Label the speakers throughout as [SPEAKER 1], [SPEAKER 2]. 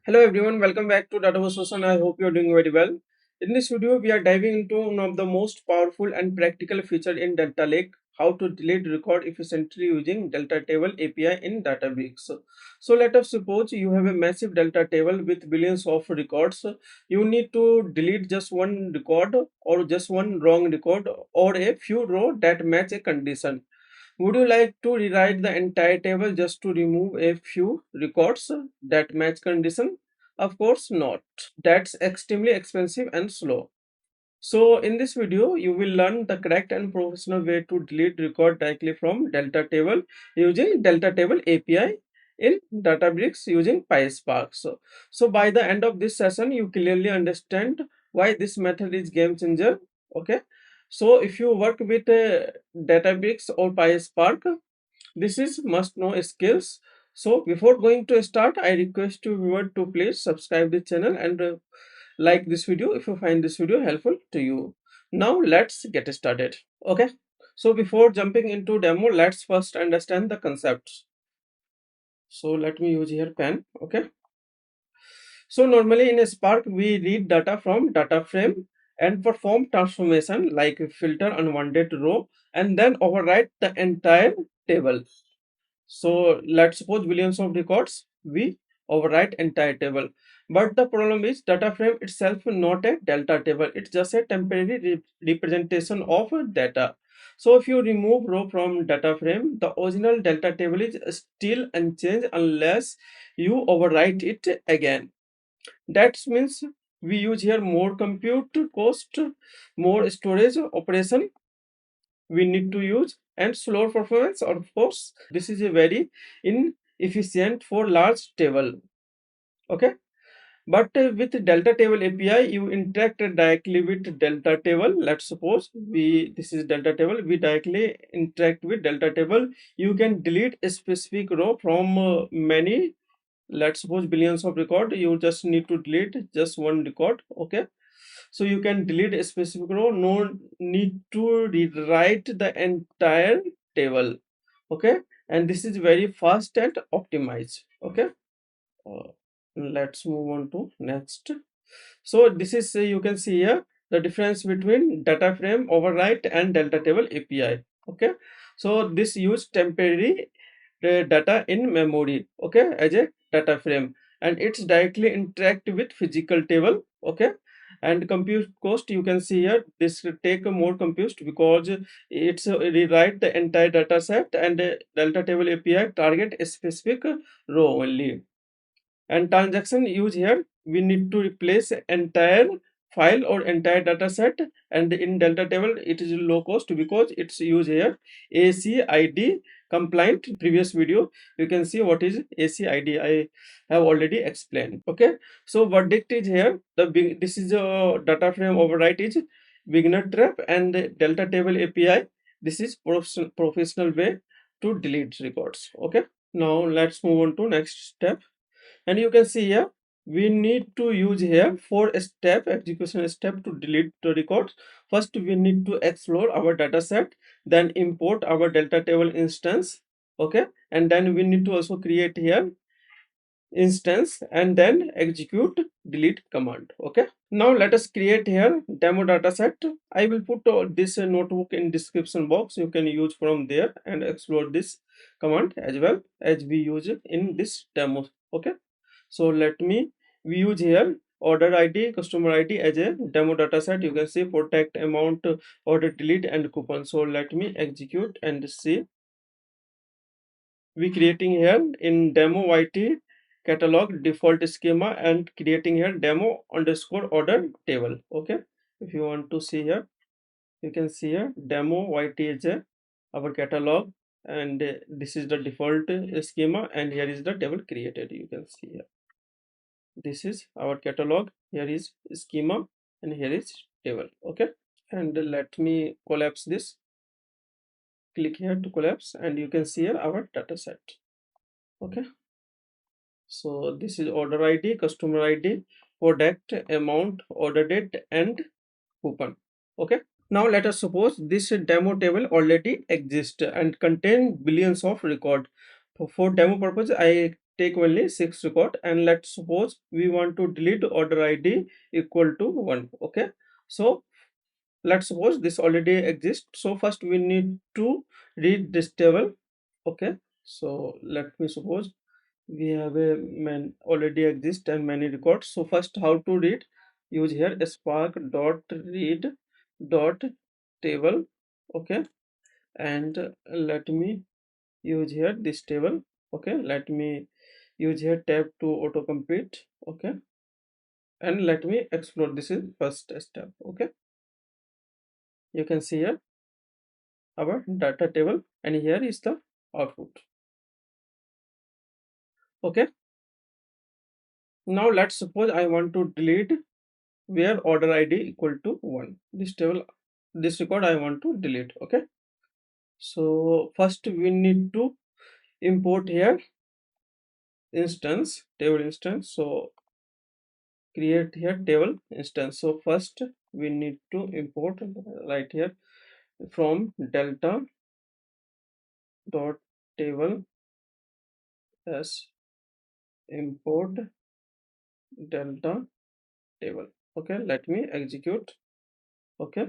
[SPEAKER 1] Hello everyone, welcome back to Databricks and I hope you're doing very well. In this video, we are diving into one of the most powerful and practical feature in Data Lake, how to delete record efficiently using Delta Table API in Databricks. So let us suppose you have a massive Delta table with billions of records. You need to delete just one record or just one wrong record or a few rows that match a condition. Would you like to rewrite the entire table just to remove a few records that match condition? Of course not. That's extremely expensive and slow. So in this video, you will learn the correct and professional way to delete record directly from Delta table using Delta table API in Databricks using PySpark. So by the end of this session, you clearly understand why this method is game changer. Okay. So if you work with Databricks or PySpark, this is must know skills. So before going to start, I request you viewer to please subscribe the channel and like this video if you find this video helpful to you. Now let's get started. Okay. So before jumping into demo, let's first understand the concepts. So let me use here pen. Okay. So normally in a Spark, we read data from data frame and perform transformation like filter unwanted row and then overwrite the entire table. So let's suppose billions of records, we overwrite entire table. But the problem is data frame itself not a delta table. It's just a temporary representation of data. So if you remove row from data frame, the original delta table is still unchanged unless you overwrite it again. That means we use here more compute cost, more storage operation we need to use and slower performance. Of course this is a very inefficient for large table. Okay, but with delta table API you interact directly with delta table. Let's suppose we this is delta table, we directly interact with delta table. You can delete a specific row from many. Let's suppose billions of record, you just need to delete just one record. Okay, so you can delete a specific row, no need to rewrite the entire table. Okay, and this is very fast and optimized. Okay, uh, let's move on to next. So this is you can see here the difference between data frame override and delta table API. Okay, so this use temporary data in memory, okay, as a data frame, and it's directly interact with physical table. Okay, and compute cost you can see here, this will take more compute because it's rewrite the entire data set, and delta table API target a specific row only. And transaction use here, we need to replace entire file or entire data set, and in delta table it is low cost because it's use here ACID compliant. Previous video you can see what is ACID, I have already explained. Okay, so verdict is here, the big this is a data frame overwrite is beginner trap, and delta table API, this is professional way to delete records. Okay, now let's move on to next step. And you can see here we need to use here four step execution step to delete the records. First we need to explore our data set, then import our delta table instance. Okay, and then we need to also create here instance and then execute delete command. Okay, now let us create here demo data set. I will put this notebook in description box, you can use from there and explore this command as well as we use it in this demo. Okay, so let me, we use here order ID customer ID as a demo data set. You can see protect amount order delete and coupon. So let me execute and see. We creating here in demo YT catalog default schema and creating here demo underscore order table. Okay, if you want to see here, you can see here demo YT is our catalog, and this is the default schema, and here is the table created. You can see here, this is our catalog, here is schema, and here is table. Okay, and let me collapse this. Click here to collapse, and you can see here our data set. Okay, so this is order ID customer ID product amount order date and coupon. Okay, now let us suppose this demo table already exists and contain billions of record. For demo purpose I take only 6 record, and let's suppose we want to delete order id equal to 1. Okay, so let's suppose this already exists, so first we need to read this table. Okay, so let me suppose we have a man already exist and many records. So first, how to read? Use here spark dot read dot table. Okay, and let me use here this table. Okay, let me use here tab to autocomplete. Okay, and let me explore. This is first step. Okay, you can see here our data table, and here is the output. Okay, now let's suppose I want to delete where order id equal to 1. This table, this record I want to delete. Okay, so first we need to import here instance, table instance. So create here table instance. So first we need to import right here from delta dot table as import delta table. Okay, let me execute. Okay,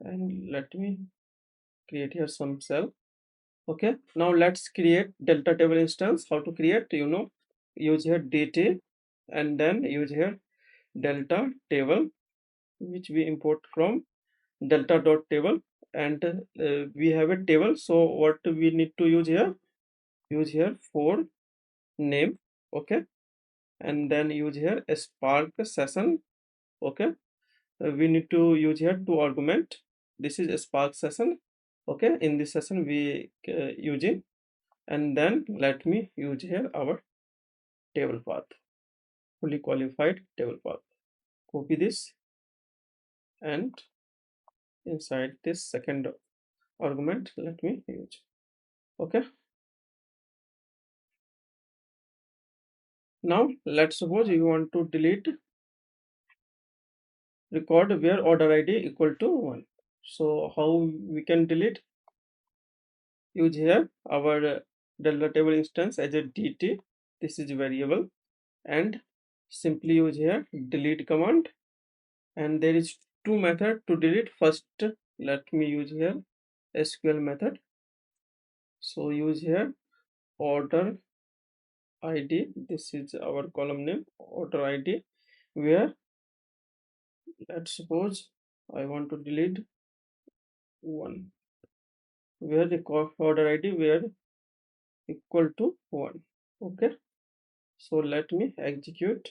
[SPEAKER 1] and let me create here some cell. Okay, now let's create delta table instance. How to create? Use here dt, and then use here delta table, which we import from delta dot table, and we have a table. So what we need to use here? Use here for name. Okay, and then use here a spark session. Okay, we need to use here two argument. This is a spark session. Okay, in this session we using, and then let me use here our table path, fully qualified table path. Copy this, and inside this second argument let me use. Okay, now let's suppose you want to delete record where order id equal to 1. So how we can delete? Use here our delta table instance as a dt. This is variable, and simply use here delete command, and there is two method to delete. First, let me use here sql method. So use here order id. This is our column name, order id, where let's suppose I want to delete 1, where the order id where equal to 1. Okay, so let me execute.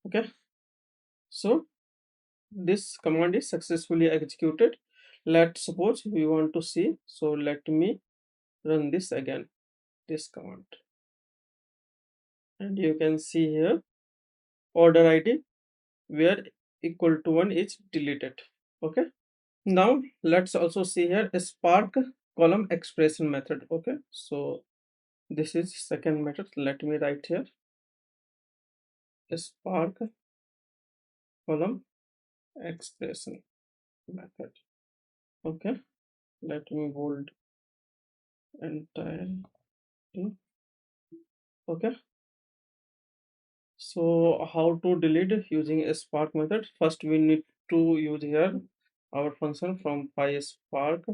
[SPEAKER 1] Okay, so this command is successfully executed. Let's suppose we want to see, so let me run this again, this command, and you can see here order id where equal to 1 is deleted. Okay, now let's also see here a spark column expression method. Okay, so this is second method. Let me write here a spark column expression method. Okay, let me bold entire thing. Okay, so how to delete using a spark method? First we need to use here our function from PySpark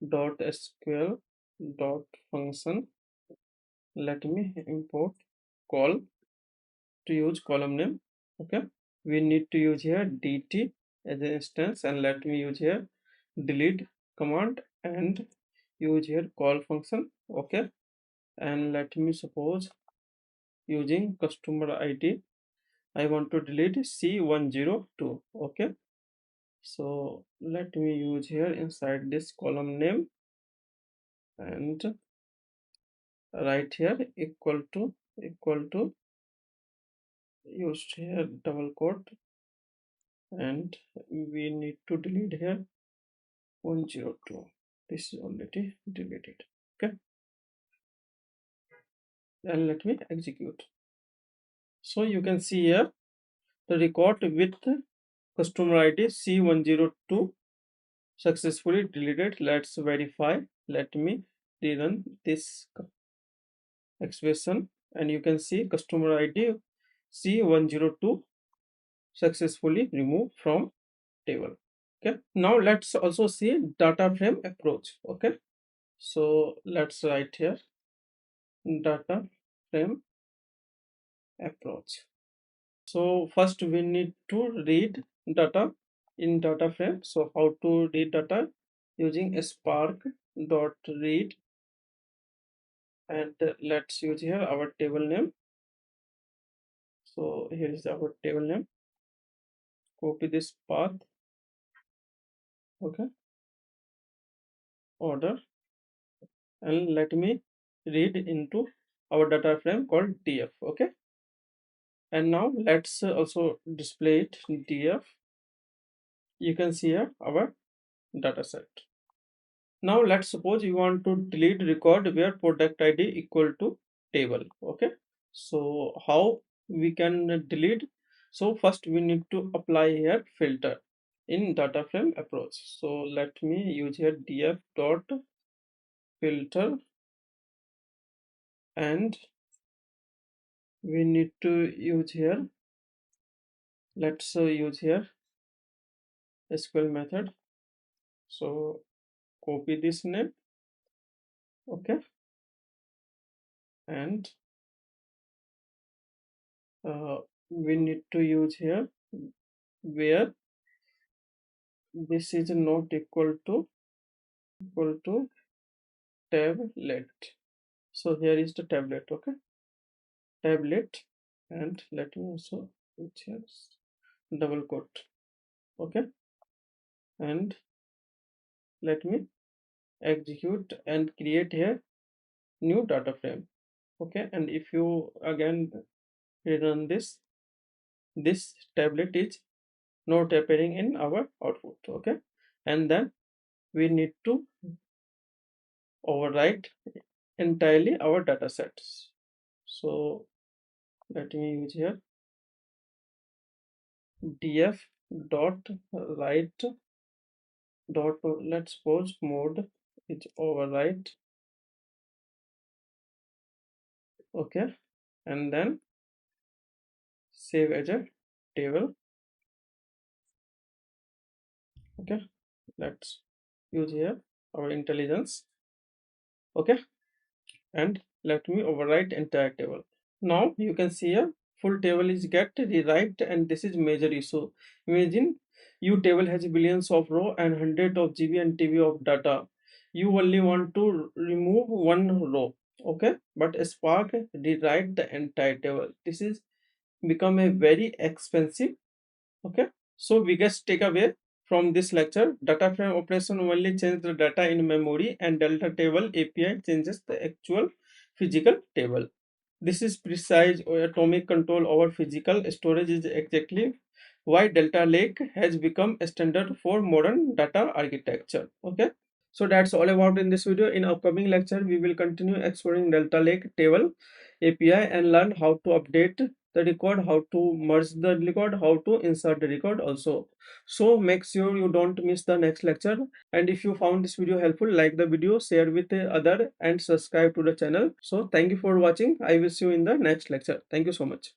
[SPEAKER 1] dot sql dot function. Let me import call to use column name. Okay, we need to use here dt as an instance, and let me use here delete command and use here call function. Okay, and let me suppose using customer id I want to delete C102. Okay, so let me use here inside this column name and write here equal to used here double quote, and we need to delete here 102. This is already deleted. Okay, and let me execute. So you can see here the record with customer id C102 successfully deleted. Let's verify. Let me rerun this expression, and you can see customer ID C102 successfully removed from table. Okay, now let's also see data frame approach. Okay, so let's write here data frame approach. So first we need to read data in data frame. So how to read data? Using a spark dot read, and let's use here our table name. So here is our table name. Copy this path. Okay, order, and let me read into our data frame called df. Okay, and now let's also display it in df. You can see here our data set. Now let's suppose you want to delete record where product ID equal to table. Okay, so how we can delete? So first we need to apply here filter in data frame approach. So let me use here df dot filter, and we need to use here, let's use here SQL method. So copy this name. Okay, and we need to use here where this is not equal to tablet. So here is the tablet. Okay, tablet, and let me also put here double quote. Okay, and let me execute and create here new data frame. Okay, and if you again rerun this tablet is not appearing in our output. Okay, and then we need to overwrite entirely our data sets. So let me use here df dot write dot, let's suppose mode is overwrite. Okay, and then save as a table. Okay, let's use here our intelligence. Okay, and let me overwrite entire table. Now you can see a full table is get rewrite, and this is major issue. Imagine you table has billions of row and hundred of GB and TB of data. You only want to remove one row. Okay, but Spark rewrite the entire table. This is become a very expensive. Okay, so biggest takeaway from this lecture: data frame operation only change the data in memory, and delta table API changes the actual physical table. This is precise or atomic control over physical storage is exactly why Delta Lake has become a standard for modern data architecture. Okay, so that's all about in this video. In upcoming lecture, we will continue exploring Delta Lake table API and learn how to update the record, how to merge the record, how to insert the record also. So make sure you don't miss the next lecture. And if you found this video helpful, like the video, share with the other, and subscribe to the channel. So thank you for watching. I will see you in the next lecture. Thank you so much.